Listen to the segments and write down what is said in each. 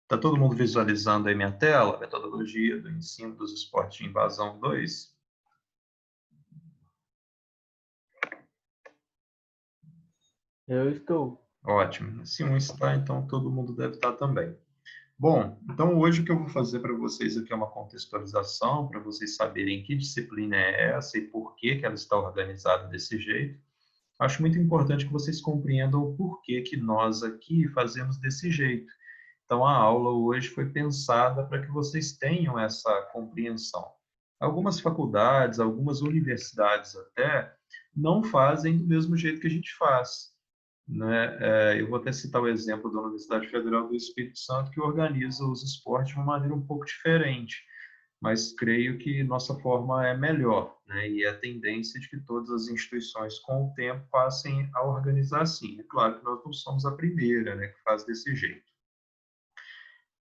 Tá todo mundo visualizando aí minha tela? Metodologia do ensino dos esportes de invasão 2. Eu estou. Ótimo. Se um está, então todo mundo deve estar também. Bom, então hoje o que eu vou fazer para vocês aqui é uma contextualização, para vocês saberem que disciplina é essa e por que que ela está organizada desse jeito. Acho muito importante que vocês compreendam o porquê que nós aqui fazemos desse jeito. Então, a aula hoje foi pensada para que vocês tenham essa compreensão. Algumas faculdades, algumas universidades até, não fazem do mesmo jeito que a gente faz, né? Eu vou até citar o exemplo da Universidade Federal do Espírito Santo, que organiza os esportes de uma maneira um pouco diferente, mas creio que nossa forma é melhor, né? E é a tendência de que todas as instituições, com o tempo, passem a organizar assim. É claro que nós não somos a primeira, né, que faz desse jeito.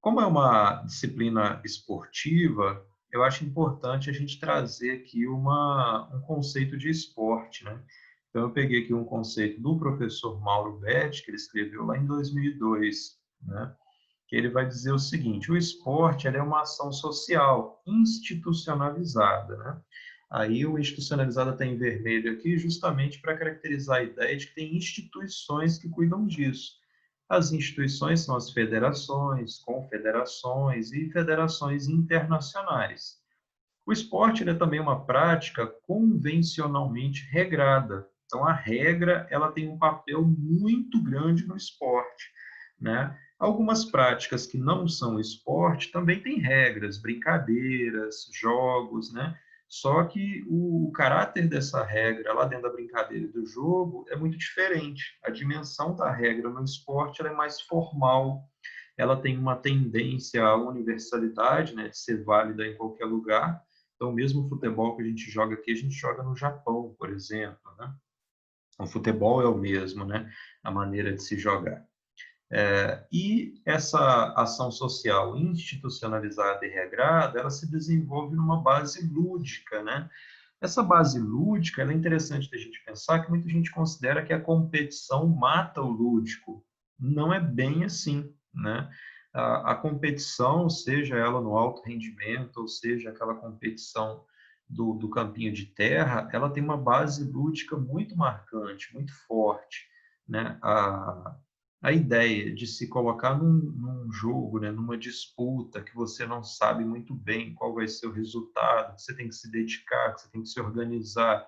Como é uma disciplina esportiva, eu acho importante a gente trazer aqui um conceito de esporte, né? Então, eu peguei aqui um conceito do professor Mauro Betti, que ele escreveu lá em 2002, né? Que ele vai dizer o seguinte: o esporte é uma ação social institucionalizada, né? Aí o institucionalizada está em vermelho aqui justamente para caracterizar a ideia de que tem instituições que cuidam disso. As instituições são as federações, confederações e federações internacionais. O esporte é também uma prática convencionalmente regrada. Então, a regra ela tem um papel muito grande no esporte, né? Algumas práticas que não são esporte também têm regras, brincadeiras, jogos, né? Só que o caráter dessa regra lá dentro da brincadeira e do jogo é muito diferente. A dimensão da regra no esporte ela é mais formal, ela tem uma tendência à universalidade, né, de ser válida em qualquer lugar. Então, mesmo o futebol que a gente joga aqui, a gente joga no Japão, por exemplo, né? O futebol é o mesmo, né? A maneira de se jogar. E essa ação social institucionalizada e regrada, ela se desenvolve numa base lúdica, né? Essa base lúdica, ela é interessante da gente pensar que muita gente considera que a competição mata o lúdico. Não é bem assim, né? A competição, seja ela no alto rendimento, ou seja aquela competição do campinho de terra, ela tem uma base lúdica muito marcante, muito forte, né? A ideia de se colocar num jogo, né, numa disputa que você não sabe muito bem qual vai ser o resultado, que você tem que se dedicar, que você tem que se organizar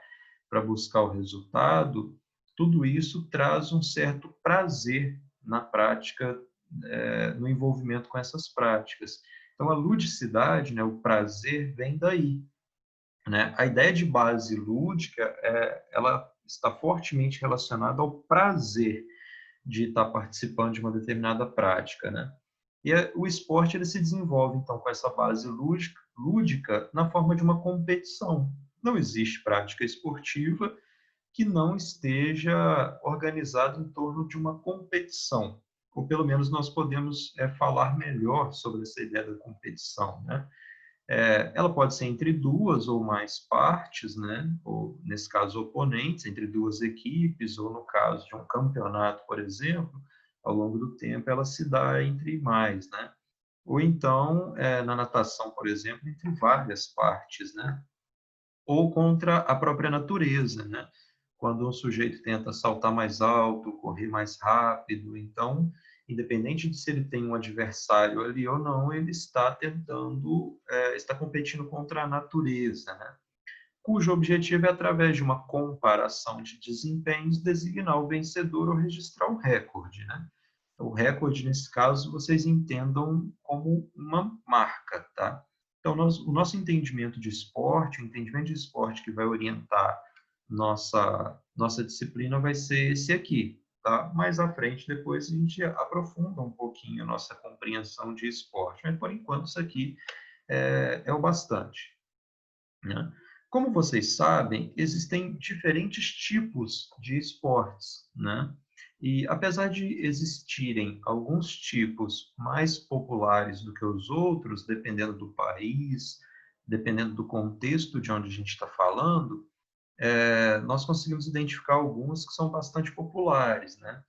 para buscar o resultado, tudo isso traz um certo prazer na prática, no envolvimento com essas práticas. Então, a ludicidade, né, o prazer, vem daí, né? A ideia de base lúdica, ela está fortemente relacionada ao prazer de estar participando de uma determinada prática, né? E o esporte ele se desenvolve então com essa base lúdica na forma de uma competição. Não existe prática esportiva que não esteja organizada em torno de uma competição. Ou pelo menos nós podemos falar melhor sobre essa ideia da competição, né? Ela pode ser entre duas ou mais partes, né? Ou, nesse caso, oponentes, entre duas equipes, ou no caso de um campeonato, por exemplo, ao longo do tempo ela se dá entre mais, né? Ou então, na natação, por exemplo, entre várias partes, né? Ou contra a própria natureza, né? Quando um sujeito tenta saltar mais alto, correr mais rápido, então, independente de se ele tem um adversário ali ou não, ele está tentando, está competindo contra a natureza, né? Cujo objetivo é, através de uma comparação de desempenhos, designar o vencedor ou registrar o recorde, né? O recorde, nesse caso, vocês entendam como uma marca, tá? Então, o nosso entendimento de esporte, o entendimento de esporte que vai orientar nossa disciplina vai ser esse aqui, tá? Mais à frente, depois, a gente aprofunda um pouquinho a nossa compreensão de esporte, mas, por enquanto, isso aqui é o bastante, né? Como vocês sabem, existem diferentes tipos de esportes, né? E apesar de existirem alguns tipos mais populares do que os outros, dependendo do país, dependendo do contexto de onde a gente está falando, nós conseguimos identificar alguns que são bastante populares, né?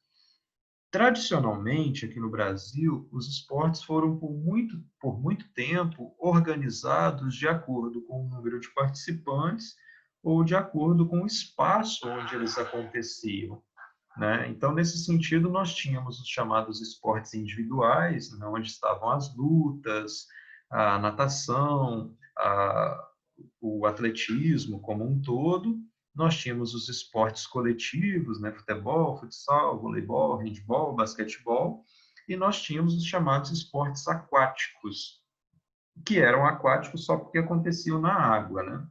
Tradicionalmente, aqui no Brasil, os esportes foram por muito tempo organizados de acordo com o número de participantes ou de acordo com o espaço onde eles aconteciam, né? Então, nesse sentido, nós tínhamos os chamados esportes individuais, né, onde estavam as lutas, a natação, o atletismo como um todo. Nós tínhamos os esportes coletivos, né, futebol, futsal, voleibol, handebol, basquetebol, e nós tínhamos os chamados esportes aquáticos, que eram aquáticos só porque aconteciam na água, né?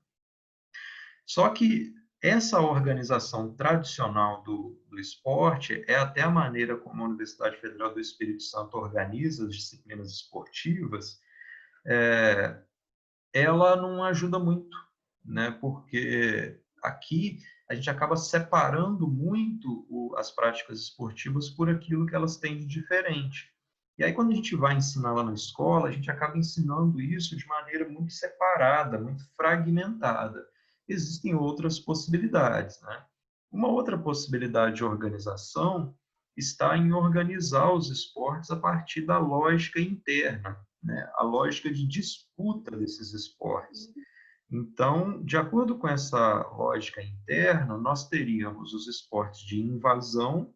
Só que essa organização tradicional do esporte é até a maneira como a Universidade Federal do Espírito Santo organiza as disciplinas esportivas, ela não ajuda muito, né? Porque aqui a gente acaba separando muito as práticas esportivas por aquilo que elas têm de diferente. E aí, quando a gente vai ensinar lá na escola, a gente acaba ensinando isso de maneira muito separada, muito fragmentada. Existem outras possibilidades, né? Uma outra possibilidade de organização está em organizar os esportes a partir da lógica interna, né? A lógica de disputa desses esportes. Então, de acordo com essa lógica interna, nós teríamos os esportes de invasão,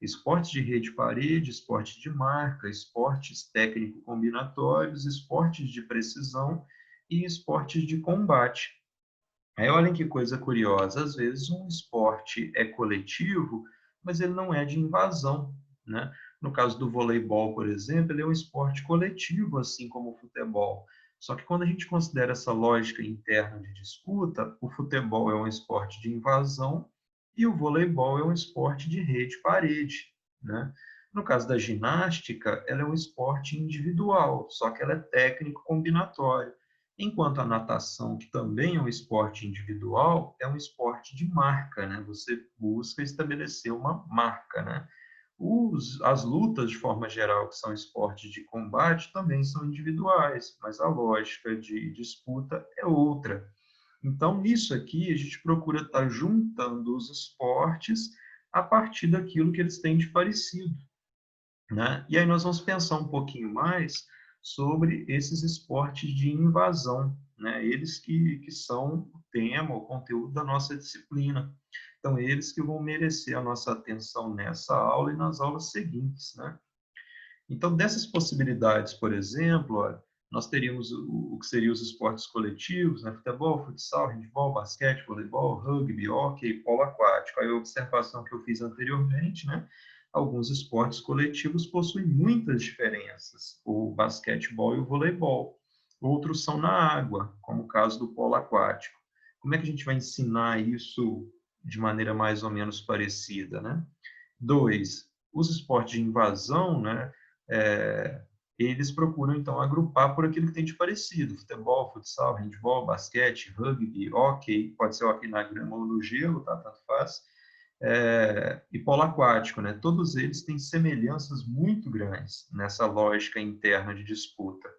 esportes de rede-parede, esporte de marca, esportes técnico-combinatórios, esportes de precisão e esportes de combate. Aí olhem que coisa curiosa, às vezes um esporte é coletivo, mas ele não é de invasão, né? No caso do voleibol, por exemplo, ele é um esporte coletivo, assim como o futebol. Só que quando a gente considera essa lógica interna de disputa, o futebol é um esporte de invasão e o voleibol é um esporte de rede-parede, né? No caso da ginástica, ela é um esporte individual, só que ela é técnico-combinatório. Enquanto a natação, que também é um esporte individual, é um esporte de marca, né? Você busca estabelecer uma marca, né? As lutas, de forma geral, que são esportes de combate, também são individuais, mas a lógica de disputa é outra. Então, nisso aqui, a gente procura estar juntando os esportes a partir daquilo que eles têm de parecido, né? E aí nós vamos pensar um pouquinho mais sobre esses esportes de invasão, né? Eles que são o tema, o conteúdo da nossa disciplina. Então, eles que vão merecer a nossa atenção nessa aula e nas aulas seguintes, né? Então, dessas possibilidades, por exemplo, olha, nós teríamos o que seriam os esportes coletivos, né? Futebol, futsal, handebol, basquete, voleibol, rugby, hóquei, polo aquático. Aí a observação que eu fiz anteriormente, né? Alguns esportes coletivos possuem muitas diferenças, o basquetebol e o voleibol. Outros são na água, como o caso do polo aquático. Como é que a gente vai ensinar isso de maneira mais ou menos parecida, né? Dois, os esportes de invasão, né? É, eles procuram, então, agrupar por aquilo que tem de parecido. Futebol, futsal, handebol, basquete, rugby, hóquei, pode ser hóquei na grama ou no gelo, tá? Tanto faz. E polo aquático, né? Todos eles têm semelhanças muito grandes nessa lógica interna de disputa.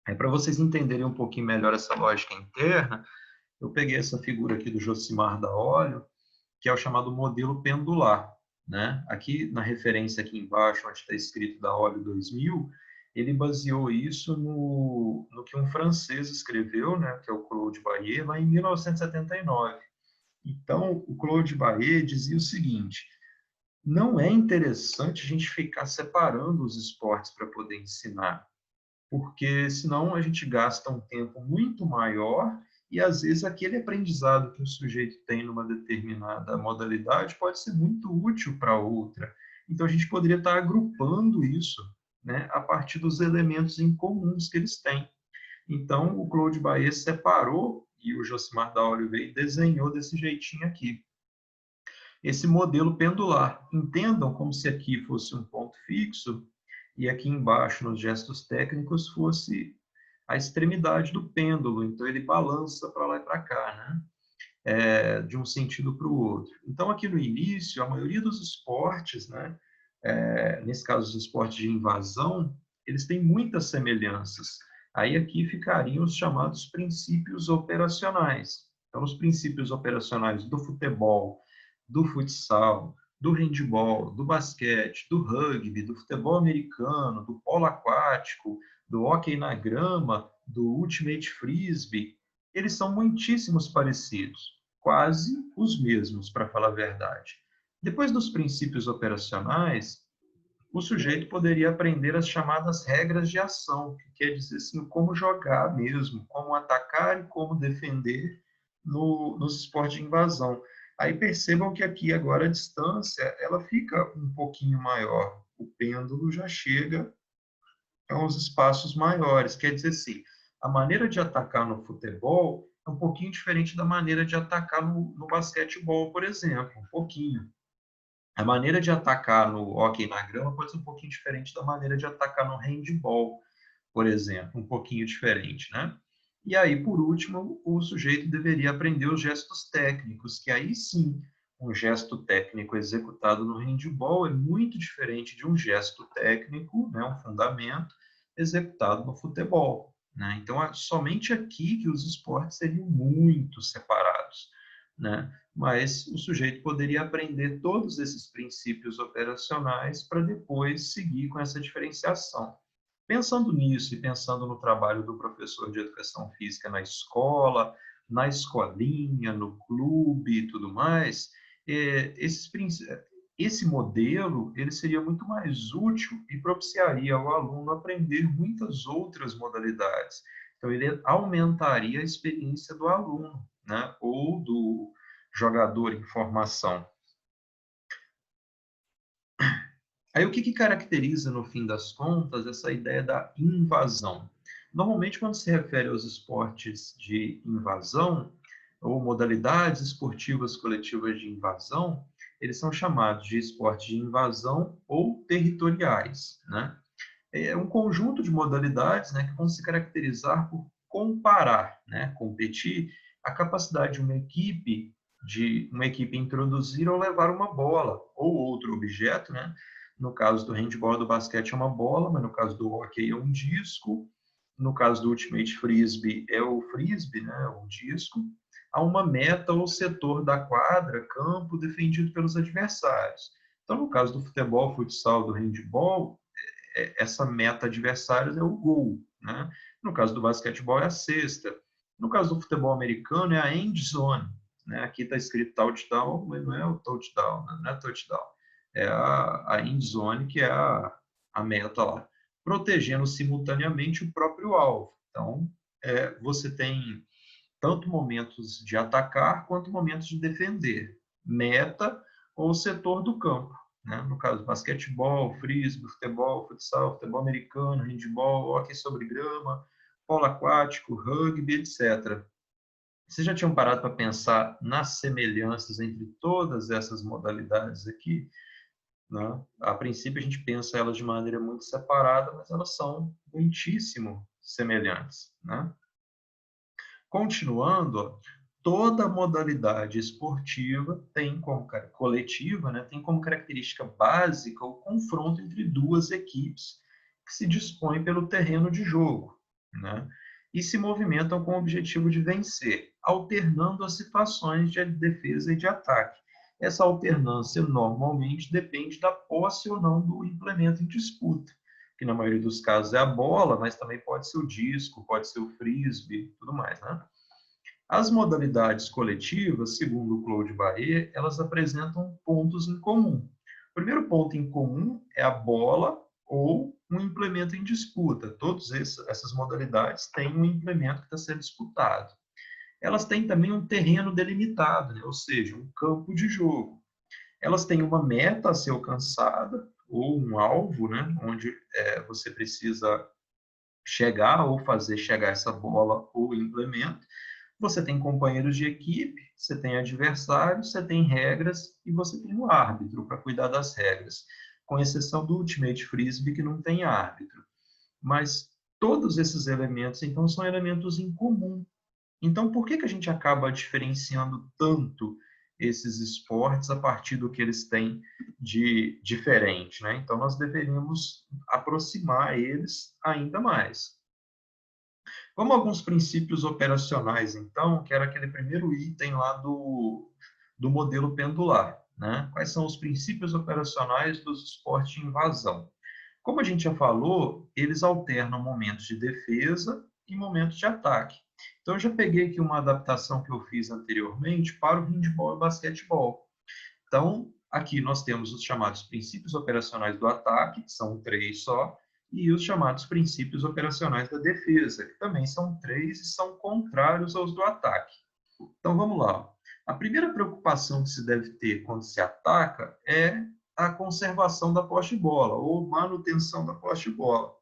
Para vocês entenderem um pouquinho melhor essa lógica interna, eu peguei essa figura aqui do Josimar da Olho, que é o chamado modelo pendular, né? Aqui na referência aqui embaixo, onde está escrito da Olho 2000, ele baseou isso no que um francês escreveu, né, que é o Claude Baillet, lá em 1979. Então, o Claude Baillet dizia o seguinte: não é interessante a gente ficar separando os esportes para poder ensinar, porque senão a gente gasta um tempo muito maior e às vezes aquele aprendizado que o sujeito tem numa determinada modalidade pode ser muito útil para outra. Então a gente poderia estar agrupando isso, né, a partir dos elementos em comuns que eles têm. Então o Claude Baillet separou e o Josimar da Oliveira desenhou desse jeitinho aqui. Esse modelo pendular. Entendam como se aqui fosse um ponto fixo e aqui embaixo, nos gestos técnicos, fosse a extremidade do pêndulo. Então, ele balança para lá e para cá, né? De um sentido para o outro. Então, aqui no início, a maioria dos esportes, né? Nesse caso, os esportes de invasão, eles têm muitas semelhanças. Aí aqui ficariam os chamados princípios operacionais. Então, os princípios operacionais do futebol, do futsal, do handebol, do basquete, do rugby, do futebol americano, do polo aquático, do hóquei na grama, do ultimate frisbee, eles são muitíssimos parecidos, quase os mesmos, para falar a verdade. Depois dos princípios operacionais, o sujeito poderia aprender as chamadas regras de ação, que quer dizer assim, como jogar mesmo, como atacar e como defender nos esportes de invasão. Aí percebam que aqui agora a distância ela fica um pouquinho maior. O pêndulo já chega a uns espaços maiores. Quer dizer assim, a maneira de atacar no futebol é um pouquinho diferente da maneira de atacar no basquetebol, por exemplo, um pouquinho. A maneira de atacar no hóquei na grama pode ser um pouquinho diferente da maneira de atacar no handball, por exemplo, um pouquinho diferente, né? E aí, por último, o sujeito deveria aprender os gestos técnicos, que aí sim, um gesto técnico executado no handball é muito diferente de um gesto técnico, né, um fundamento, executado no futebol, né? Então, é somente aqui que os esportes seriam muito separados, né? Mas o sujeito poderia aprender todos esses princípios operacionais para depois seguir com essa diferenciação. Pensando nisso e pensando no trabalho do professor de educação física na escola, na escolinha, no clube e tudo mais, esse modelo ele seria muito mais útil e propiciaria ao aluno aprender muitas outras modalidades. Então, ele aumentaria a experiência do aluno, né? Ou do jogador em formação. Aí o que caracteriza, no fim das contas, essa ideia da invasão? Normalmente, quando se refere aos esportes de invasão, ou modalidades esportivas coletivas de invasão, eles são chamados de esportes de invasão ou territoriais, né? É um conjunto de modalidades, né, que vão se caracterizar por comparar, né, competir, a capacidade de uma equipe introduzir ou levar uma bola ou outro objeto, né? No caso do handball e do basquete é uma bola, mas no caso do hóquei é um disco, no caso do ultimate frisbee é o frisbee, né, um disco, a uma meta ou setor da quadra, campo defendido pelos adversários. Então, no caso do futebol, futsal, do handball, essa meta adversários é o gol, né? No caso do basquetebol é a cesta. No caso do futebol americano é a end zone, né? Aqui está escrito touchdown, mas não é o touchdown, né? Não é touchdown. É a end zone, que é a meta lá, protegendo simultaneamente o próprio alvo. Então, você tem tanto momentos de atacar quanto momentos de defender. Meta ou setor do campo, né? No caso, basquetebol, frisbee, futebol, futsal, futebol americano, handball, hóquei sobre grama, polo aquático, rugby, etc. Vocês já tinham parado para pensar nas semelhanças entre todas essas modalidades aqui? Né? A princípio, a gente pensa elas de maneira muito separada, mas elas são muitíssimo semelhantes, né? Continuando, toda modalidade esportiva tem como coletiva, né, tem como característica básica o confronto entre duas equipes que se dispõem pelo terreno de jogo, né, e se movimentam com o objetivo de vencer, alternando as situações de defesa e de ataque. Essa alternância normalmente depende da posse ou não do implemento em disputa, que na maioria dos casos é a bola, mas também pode ser o disco, pode ser o frisbee, tudo mais, né? As modalidades coletivas, segundo o Claude Barré, elas apresentam pontos em comum. O primeiro ponto em comum é a bola ou um implemento em disputa. Todas essas modalidades têm um implemento que está sendo disputado. Elas têm também um terreno delimitado, né? Ou seja, um campo de jogo. Elas têm uma meta a ser alcançada, ou um alvo, né? Onde você precisa chegar ou fazer chegar essa bola ou implemento. Você tem companheiros de equipe, você tem adversários, você tem regras e você tem o árbitro para cuidar das regras, com exceção do Ultimate Frisbee, que não tem árbitro. Mas todos esses elementos, então, são elementos em comum. Então, por que a gente acaba diferenciando tanto esses esportes a partir do que eles têm de diferente, né? Então, nós deveríamos aproximar eles ainda mais. Vamos a alguns princípios operacionais, então, que era aquele primeiro item lá do modelo pendular. né? Quais são os princípios operacionais dos esportes de invasão? Como a gente já falou, eles alternam momentos de defesa e momentos de ataque. Então, eu já peguei aqui uma adaptação que eu fiz anteriormente para o handebol e basquetebol. Então, aqui nós temos os chamados princípios operacionais do ataque, que são 3 só, e os chamados princípios operacionais da defesa, que também são 3 e são contrários aos do ataque. Então, vamos lá. A primeira preocupação que se deve ter quando se ataca é a conservação da posse de bola, ou manutenção da posse de bola,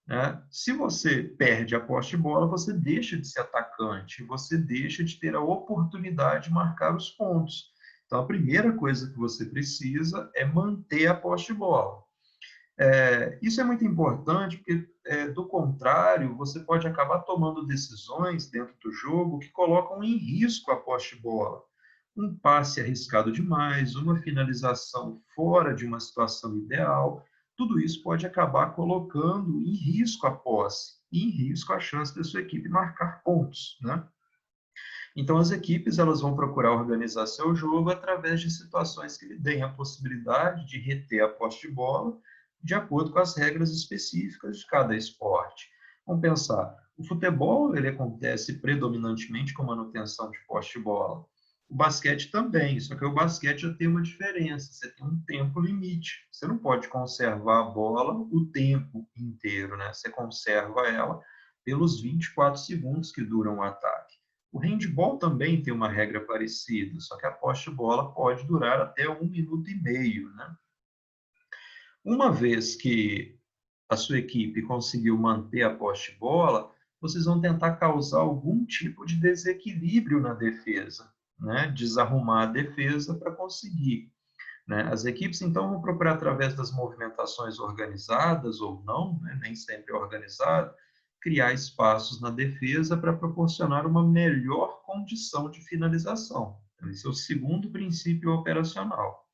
né? Se você perde a posse de bola, você deixa de ser atacante, você deixa de ter a oportunidade de marcar os pontos. Então, a primeira coisa que você precisa é manter a posse de bola. Isso é muito importante, porque, do contrário, você pode acabar tomando decisões dentro do jogo que colocam em risco a posse de bola. Um passe arriscado demais, uma finalização fora de uma situação ideal, tudo isso pode acabar colocando em risco a posse, e em risco a chance da sua equipe marcar pontos, né? Então, as equipes elas vão procurar organizar seu jogo através de situações que lhe deem a possibilidade de reter a posse de bola de acordo com as regras específicas de cada esporte. Vamos pensar, o futebol ele acontece predominantemente com manutenção de posse de bola. O basquete também, só que o basquete já tem uma diferença, você tem um tempo limite. Você não pode conservar a bola o tempo inteiro, né? Você conserva ela pelos 24 segundos que duram o ataque. O handball também tem uma regra parecida, só que a posse de bola pode durar até 1 minuto e meio, né? Uma vez que a sua equipe conseguiu manter a posse de bola, vocês vão tentar causar algum tipo de desequilíbrio na defesa, né? Desarrumar a defesa para conseguir, né? As equipes, então, vão procurar, através das movimentações organizadas ou não, né? Nem sempre organizado, criar espaços na defesa para proporcionar uma melhor condição de finalização. Então, esse é o segundo princípio operacional.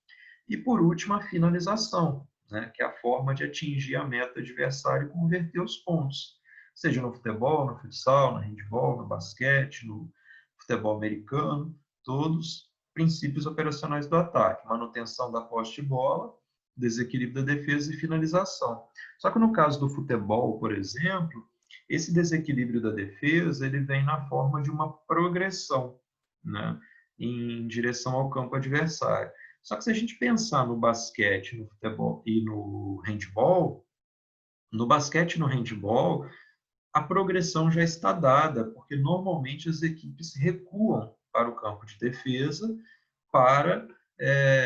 E, por último, a finalização, né? Que é a forma de atingir a meta adversária e converter os pontos, seja no futebol, no futsal, no handball, no basquete, no futebol americano, todos princípios operacionais do ataque: manutenção da posse de bola, desequilíbrio da defesa e finalização. Só que no caso do futebol, por exemplo, esse desequilíbrio da defesa ele vem na forma de uma progressão, né, em direção ao campo adversário. Só que se a gente pensar no basquete, no futebol e no handball, no basquete e no handball, a progressão já está dada, porque normalmente as equipes recuam para o campo de defesa para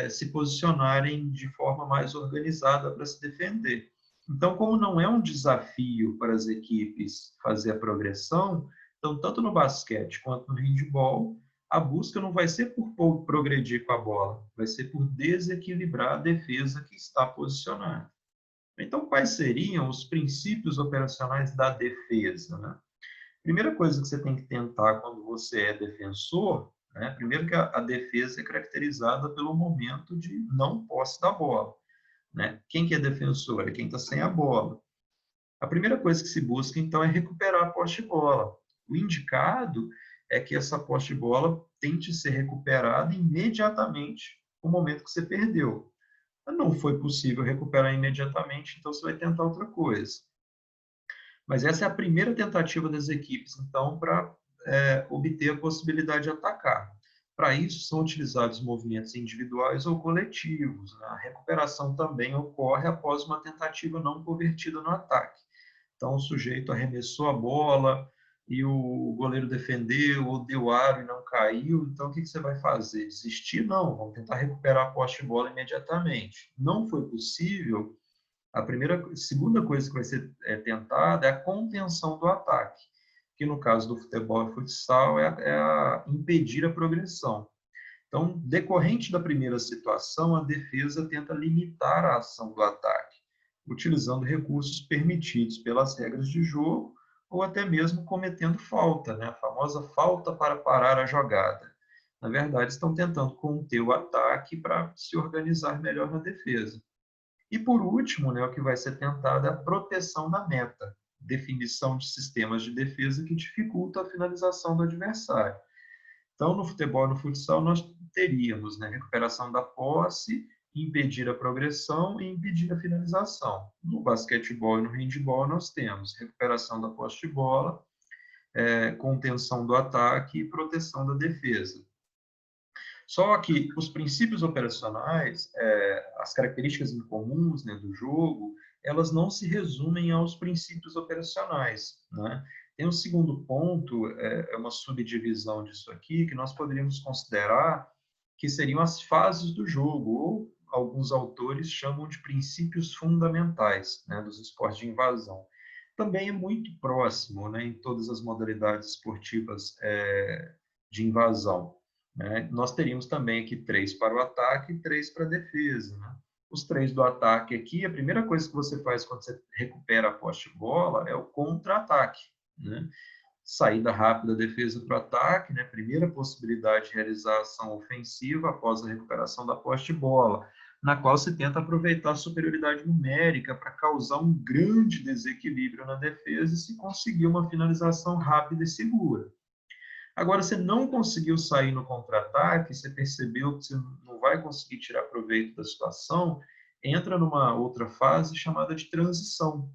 se posicionarem de forma mais organizada para se defender. Então, como não é um desafio para as equipes fazer a progressão, então, tanto no basquete quanto no handball, a busca não vai ser por progredir com a bola, vai ser por desequilibrar a defesa que está posicionada. Então, quais seriam os princípios operacionais da defesa, né? Primeira coisa que você tem que tentar quando você é defensor, né? Primeiro que a defesa é caracterizada pelo momento de não posse da bola, né? Quem que é defensor? É quem está sem a bola. A primeira coisa que se busca, então, é recuperar a posse de bola. O indicado é que essa posse de bola tente ser recuperada imediatamente no momento que você perdeu. Não foi possível recuperar imediatamente, então você vai tentar outra coisa. Mas essa é a primeira tentativa das equipes, então, para obter a possibilidade de atacar. Para isso, são utilizados movimentos individuais ou coletivos, né? A recuperação também ocorre após uma tentativa não convertida no ataque. Então, o sujeito arremessou a bola e o goleiro defendeu ou deu aro e não caiu. Então, o que você vai fazer? Desistir? Não, vamos tentar recuperar a posse de bola imediatamente. Não foi possível. Segunda coisa que vai ser tentada é a contenção do ataque, que no caso do futebol e futsal é impedir a progressão. Então, decorrente da primeira situação, a defesa tenta limitar a ação do ataque, utilizando recursos permitidos pelas regras de jogo ou até mesmo cometendo falta, né? A famosa falta para parar a jogada. Na verdade, estão tentando conter o ataque para se organizar melhor na defesa. E, por último, né, o que vai ser tentado é a proteção da meta, definição de sistemas de defesa que dificulta a finalização do adversário. Então, no futebol e no futsal, nós teríamos, né, recuperação da posse, impedir a progressão e impedir a finalização. No basquetebol e no handebol, nós temos recuperação da posse de bola, contenção do ataque e proteção da defesa. Só que os princípios operacionais, as características incomuns, né, do jogo, elas não se resumem aos princípios operacionais, né? Tem um segundo ponto, uma subdivisão disso aqui, que nós poderíamos considerar que seriam as fases do jogo, ou alguns autores chamam de princípios fundamentais, né, dos esportes de invasão. Também é muito próximo, né, em todas as modalidades esportivas de invasão, né? Nós teríamos também aqui 3 para o ataque e 3 para a defesa, né? Os 3 do ataque aqui, a primeira coisa que você faz quando você recupera a posse de bola é o contra-ataque, né? Saída rápida, defesa para o ataque, né? Primeira possibilidade de realizar ação ofensiva após a recuperação da posse de bola, na qual se tenta aproveitar a superioridade numérica para causar um grande desequilíbrio na defesa e se conseguir uma finalização rápida e segura. Agora, você não conseguiu sair no contra-ataque, você percebeu que você não vai conseguir tirar proveito da situação, entra numa outra fase chamada de transição,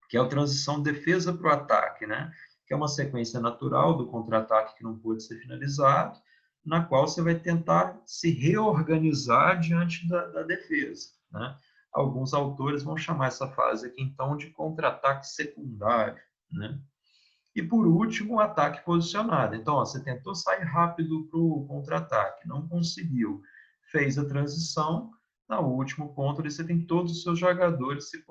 que é a transição defesa para o ataque, né? Que é uma sequência natural do contra-ataque que não pôde ser finalizado, na qual você vai tentar se reorganizar diante da defesa, né? Alguns autores vão chamar essa fase aqui, então, de contra-ataque secundário, né? E, por último, o ataque posicionado. Então, ó, você tentou sair rápido para o contra-ataque, não conseguiu. Fez a transição, no último ponto, você tem todos os seus jogadores se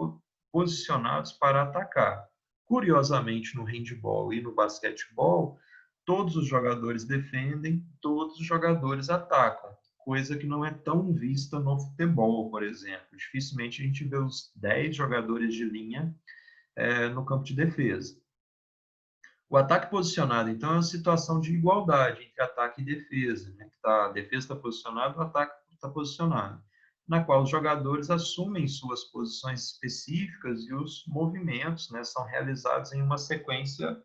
posicionados para atacar. Curiosamente, no handball e no basquetebol, todos os jogadores defendem, todos os jogadores atacam, coisa que não é tão vista no futebol, por exemplo. Dificilmente a gente vê os 10 jogadores de linha no campo de defesa. O ataque posicionado, então, é uma situação de igualdade entre ataque e defesa, né? A defesa está posicionada, o ataque está posicionado, na qual os jogadores assumem suas posições específicas e os movimentos, né, são realizados em uma sequência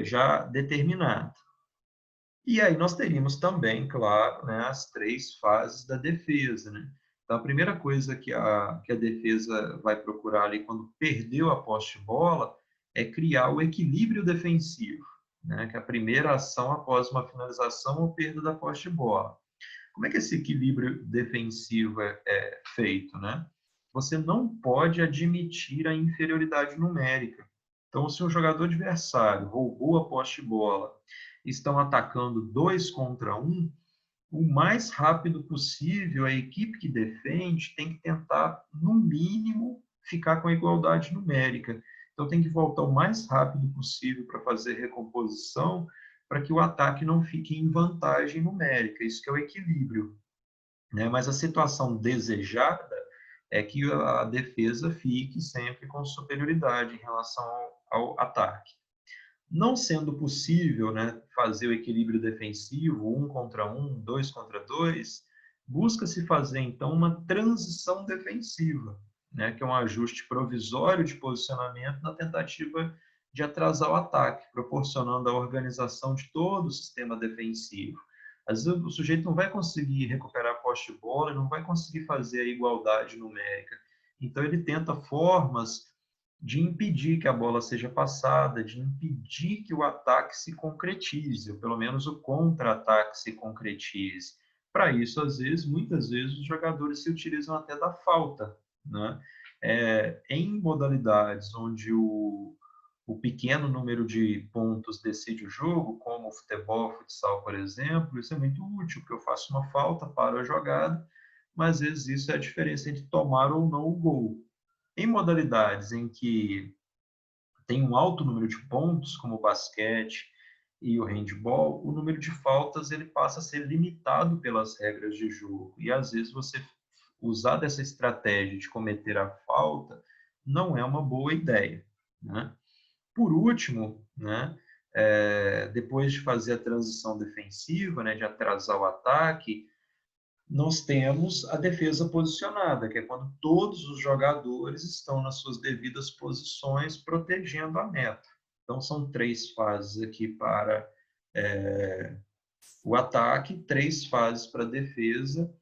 já determinada. E aí nós teríamos também, claro, né, as 3 fases da defesa, né? Então, a primeira coisa que a defesa vai procurar ali quando perdeu a posse de bola é criar o equilíbrio defensivo, né? Que é a primeira ação após uma finalização ou perda da posse de bola. Como é que esse equilíbrio defensivo é feito, né? Você não pode admitir a inferioridade numérica. Então, se um jogador adversário roubou a posse de bola, estão atacando 2 contra 1, o mais rápido possível, a equipe que defende tem que tentar, no mínimo, ficar com a igualdade numérica. Então, tem que voltar o mais rápido possível para fazer recomposição, para que o ataque não fique em vantagem numérica. Isso que é o equilíbrio, né? Mas a situação desejada é que a defesa fique sempre com superioridade em relação ao ataque. Não sendo possível, né, fazer o equilíbrio defensivo, 1 contra 1, 2 contra 2, busca-se fazer, então, uma transição defensiva, né, que é um ajuste provisório de posicionamento na tentativa de atrasar o ataque, proporcionando a organização de todo o sistema defensivo. Às vezes o sujeito não vai conseguir recuperar a posse de bola, não vai conseguir fazer a igualdade numérica. Então, ele tenta formas de impedir que a bola seja passada, de impedir que o ataque se concretize, ou pelo menos o contra-ataque se concretize. Para isso, às vezes, muitas vezes, os jogadores se utilizam até da falta, né? Em modalidades onde o pequeno número de pontos decide o jogo, como o futebol, futsal, por exemplo, isso é muito útil, porque eu faço uma falta para a jogada, mas às vezes isso é a diferença entre tomar ou não o gol. Em modalidades em que tem um alto número de pontos, como o basquete e o handball, o número de faltas ele passa a ser limitado pelas regras de jogo. E às vezes você usar dessa estratégia de cometer a falta não é uma boa ideia, né? Por último, né, depois de fazer a transição defensiva, né, de atrasar o ataque, nós temos a defesa posicionada, que é quando todos os jogadores estão nas suas devidas posições protegendo a meta. Então, são 3 fases aqui para o ataque, 3 fases para a defesa,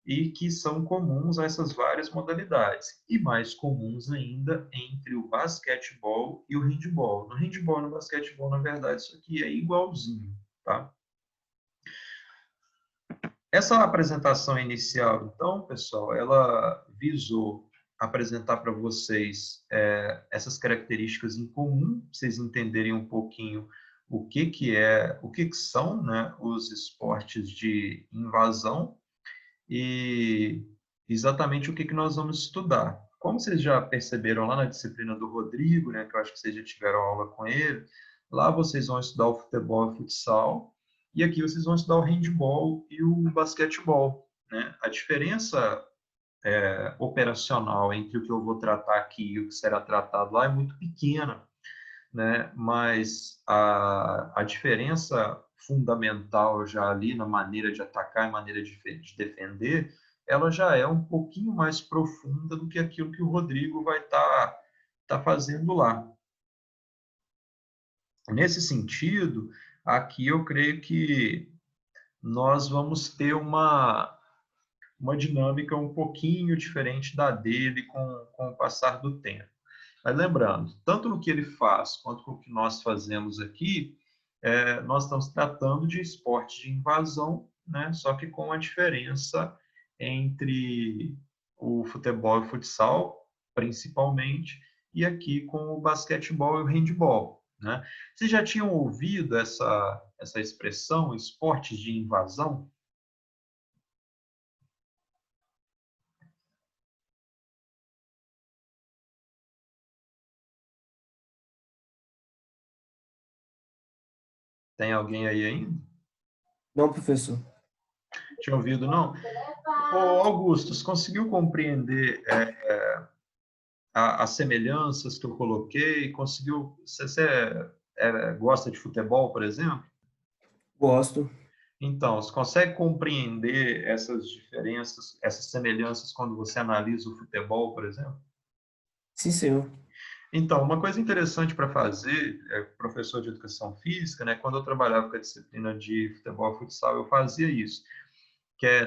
e que são comuns a essas várias modalidades, e mais comuns ainda entre o basquetebol e o handebol. No handebol e no basquetebol, na verdade, isso aqui é igualzinho, tá? Essa apresentação inicial, então, pessoal, ela visou apresentar para vocês essas características em comum, para vocês entenderem um pouquinho o que são, né, os esportes de invasão e exatamente o que nós vamos estudar. Como vocês já perceberam lá na disciplina do Rodrigo, né, que eu acho que vocês já tiveram aula com ele, lá vocês vão estudar o futebol e o futsal, e aqui vocês vão estudar o handball e o basquetebol, né? A diferença operacional entre o que eu vou tratar aqui e o que será tratado lá é muito pequena, né? Mas a diferença fundamental já ali na maneira de atacar e maneira de defender, ela já é um pouquinho mais profunda do que aquilo que o Rodrigo vai tá fazendo lá. Nesse sentido, aqui eu creio que nós vamos ter uma dinâmica um pouquinho diferente da dele com o passar do tempo. Mas lembrando, tanto no que ele faz quanto com o que nós fazemos aqui, nós estamos tratando de esporte de invasão, né? Só que com a diferença entre o futebol e o futsal, principalmente, e aqui com o basquetebol e o handebol, né? Vocês já tinham ouvido essa expressão, esportes de invasão? Tem alguém aí ainda? Não, professor. Tinha ouvido, não? Ô, Augusto, você conseguiu compreender as semelhanças que eu coloquei? Conseguiu? Você gosta de futebol, por exemplo? Gosto. Então, você consegue compreender essas diferenças, essas semelhanças quando você analisa o futebol, por exemplo? Sim, senhor. Então, uma coisa interessante para fazer, professor de educação física, né, quando eu trabalhava com a disciplina de futebol e futsal, eu fazia isso.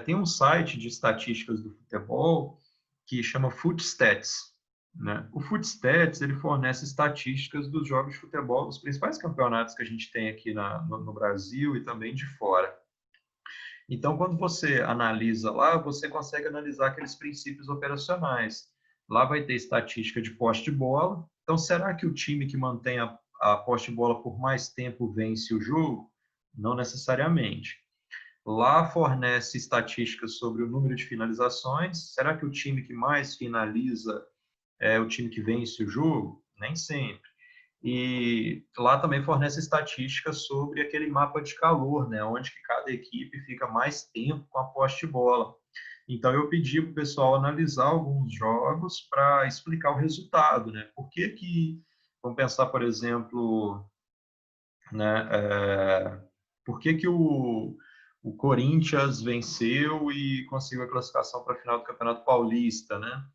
Tem um site de estatísticas do futebol que chama Footstats, né? O Footstats, ele fornece estatísticas dos jogos de futebol, dos principais campeonatos que a gente tem aqui no Brasil e também de fora. Então, quando você analisa lá, você consegue analisar aqueles princípios operacionais. Lá vai ter estatística de posse de bola. Então, será que o time que mantém a posse de bola por mais tempo vence o jogo? Não necessariamente. Lá fornece estatísticas sobre o número de finalizações. Será que o time que mais finaliza é o time que vence o jogo? Nem sempre. E lá também fornece estatísticas sobre aquele mapa de calor, né, onde que cada equipe fica mais tempo com a posse de bola. Então eu pedi para o pessoal analisar alguns jogos para explicar o resultado, né? Por que que, vamos pensar, por exemplo, né, por que que o Corinthians venceu e conseguiu a classificação para a final do Campeonato Paulista, né?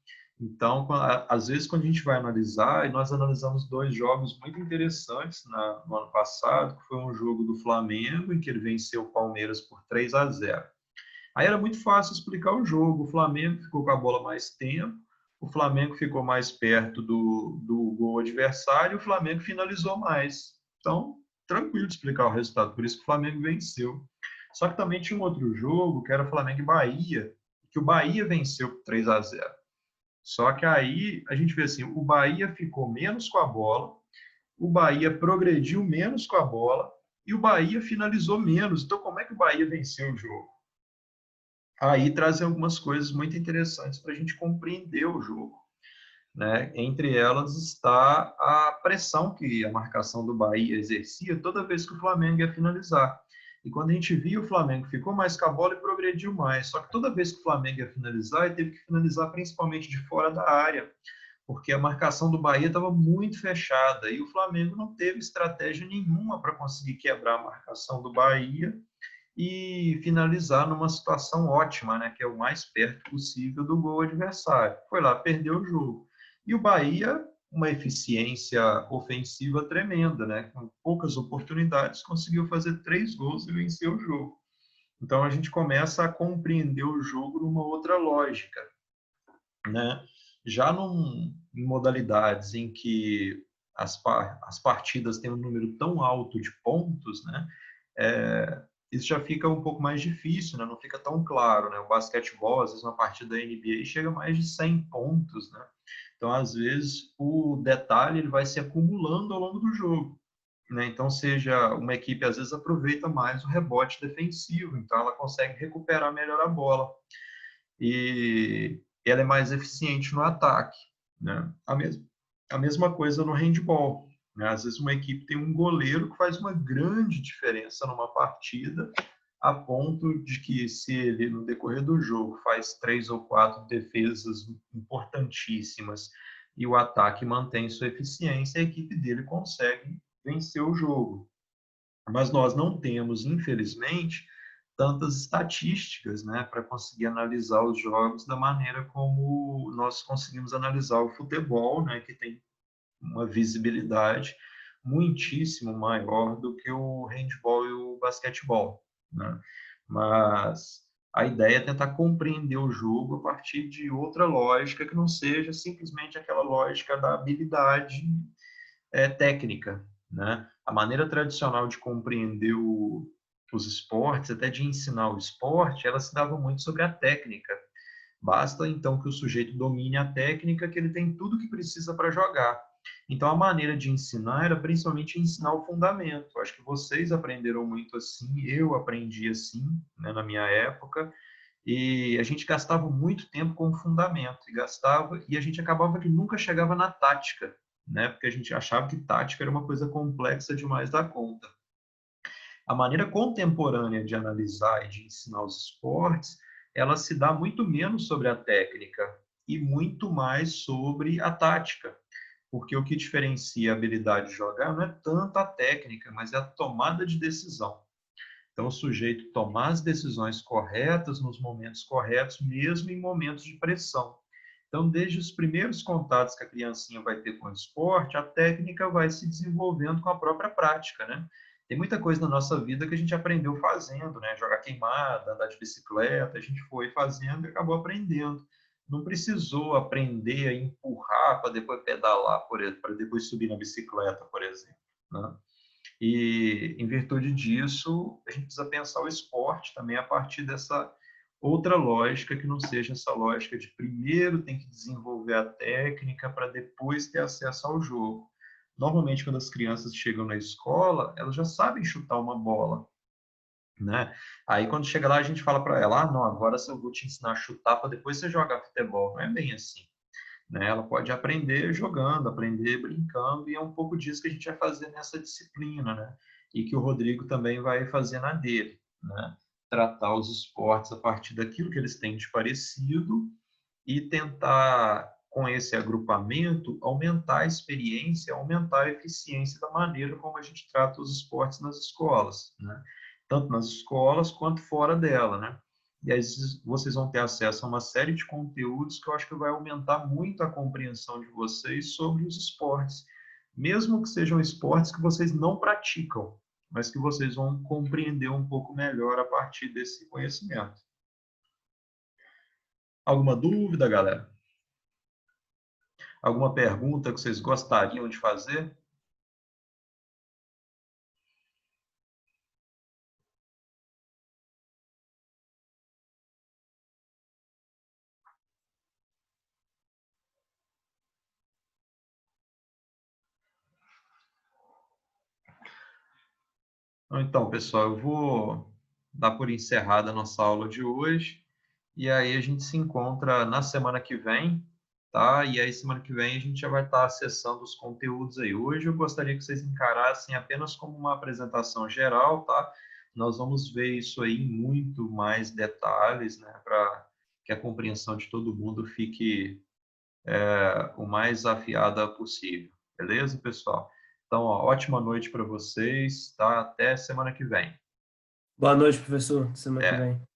Então, às vezes, quando a gente vai analisar, e nós analisamos 2 jogos muito interessantes no ano passado, que foi um jogo do Flamengo, em que ele venceu o Palmeiras por 3-0. Aí era muito fácil explicar o jogo. O Flamengo ficou com a bola mais tempo, o Flamengo ficou mais perto do gol adversário, e o Flamengo finalizou mais. Então, tranquilo de explicar o resultado, por isso que o Flamengo venceu. Só que também tinha um outro jogo, que era Flamengo e Bahia, que o Bahia venceu por 3-0. Só que aí a gente vê assim, o Bahia ficou menos com a bola, o Bahia progrediu menos com a bola e o Bahia finalizou menos. Então, como é que o Bahia venceu o jogo? Aí trazem algumas coisas muito interessantes para a gente compreender o jogo, né? Entre elas está a pressão que a marcação do Bahia exercia toda vez que o Flamengo ia finalizar. E quando a gente via, o Flamengo ficou mais com a bola e progrediu mais. Só que toda vez que o Flamengo ia finalizar, ele teve que finalizar principalmente de fora da área, porque a marcação do Bahia estava muito fechada e o Flamengo não teve estratégia nenhuma para conseguir quebrar a marcação do Bahia e finalizar numa situação ótima, né, que é o mais perto possível do gol adversário. Foi lá, perdeu o jogo. E o Bahia uma eficiência ofensiva tremenda, né? Com poucas oportunidades, conseguiu fazer 3 gols e vencer o jogo. Então, a gente começa a compreender o jogo numa outra lógica, né? Já em modalidades em que as partidas têm um número tão alto de pontos, né? Isso já fica um pouco mais difícil, né? Não fica tão claro, né? O basquetebol, às vezes uma partida da NBA chega a mais de 100 pontos, né? Então, às vezes, o detalhe ele vai se acumulando ao longo do jogo, né? Então, seja uma equipe, às vezes, aproveita mais o rebote defensivo, então ela consegue recuperar melhor a bola. E ela é mais eficiente no ataque, né? A mesma coisa no handball, né? Às vezes uma equipe tem um goleiro que faz uma grande diferença numa partida, a ponto de que se ele, no decorrer do jogo, faz 3 ou 4 defesas importantíssimas e o ataque mantém sua eficiência, a equipe dele consegue vencer o jogo. Mas nós não temos, infelizmente, tantas estatísticas, né, para conseguir analisar os jogos da maneira como nós conseguimos analisar o futebol, né, que tem uma visibilidade muitíssimo maior do que o handball e o basquetebol, né? Mas a ideia é tentar compreender o jogo a partir de outra lógica que não seja simplesmente aquela lógica da habilidade técnica, né? A maneira tradicional de compreender os esportes, até de ensinar o esporte, ela se dava muito sobre a técnica. Basta então que o sujeito domine a técnica, que ele tem tudo que precisa para jogar. Então a maneira de ensinar era principalmente ensinar o fundamento. Acho que vocês aprenderam muito assim, eu aprendi assim, né, na minha época, e a gente gastava muito tempo com o fundamento e a gente acabava que nunca chegava na tática, né? Porque a gente achava que tática era uma coisa complexa demais da conta. A maneira contemporânea de analisar e de ensinar os esportes, ela se dá muito menos sobre a técnica e muito mais sobre a tática, porque o que diferencia a habilidade de jogar não é tanto a técnica, mas é a tomada de decisão. Então, o sujeito tomar as decisões corretas nos momentos corretos, mesmo em momentos de pressão. Então, desde os primeiros contatos que a criancinha vai ter com o esporte, a técnica vai se desenvolvendo com a própria prática, né? Tem muita coisa na nossa vida que a gente aprendeu fazendo, né? Jogar queimada, andar de bicicleta, a gente foi fazendo e acabou aprendendo. Não precisou aprender a empurrar para depois pedalar, para depois subir na bicicleta, por exemplo, né? E, em virtude disso, a gente precisa pensar o esporte também a partir dessa outra lógica, que não seja essa lógica de primeiro tem que desenvolver a técnica para depois ter acesso ao jogo. Normalmente, quando as crianças chegam na escola, elas já sabem chutar uma bola, né? Aí, quando chega lá, a gente fala para ela, não, agora eu vou te ensinar a chutar para depois você jogar futebol. Não é bem assim, né? Ela pode aprender jogando, aprender brincando, e é um pouco disso que a gente vai fazer nessa disciplina, né? E que o Rodrigo também vai fazer na dele, né? Tratar os esportes a partir daquilo que eles têm de parecido e tentar, com esse agrupamento, aumentar a experiência, aumentar a eficiência da maneira como a gente trata os esportes nas escolas, né? Tanto nas escolas quanto fora dela, né? E aí vocês vão ter acesso a uma série de conteúdos que eu acho que vai aumentar muito a compreensão de vocês sobre os esportes, mesmo que sejam esportes que vocês não praticam, mas que vocês vão compreender um pouco melhor a partir desse conhecimento. Alguma dúvida, galera? Alguma pergunta que vocês gostariam de fazer? Então, pessoal, eu vou dar por encerrada a nossa aula de hoje e aí a gente se encontra na semana que vem, tá? E aí semana que vem a gente já vai estar acessando os conteúdos aí. Hoje eu gostaria que vocês encarassem apenas como uma apresentação geral, tá? Nós vamos ver isso aí em muito mais detalhes, né? Para que a compreensão de todo mundo fique o mais afiada possível. Beleza, pessoal? Então, ó, ótima noite para vocês, tá? Até semana que vem. Boa noite, professor. Semana que Até. vem.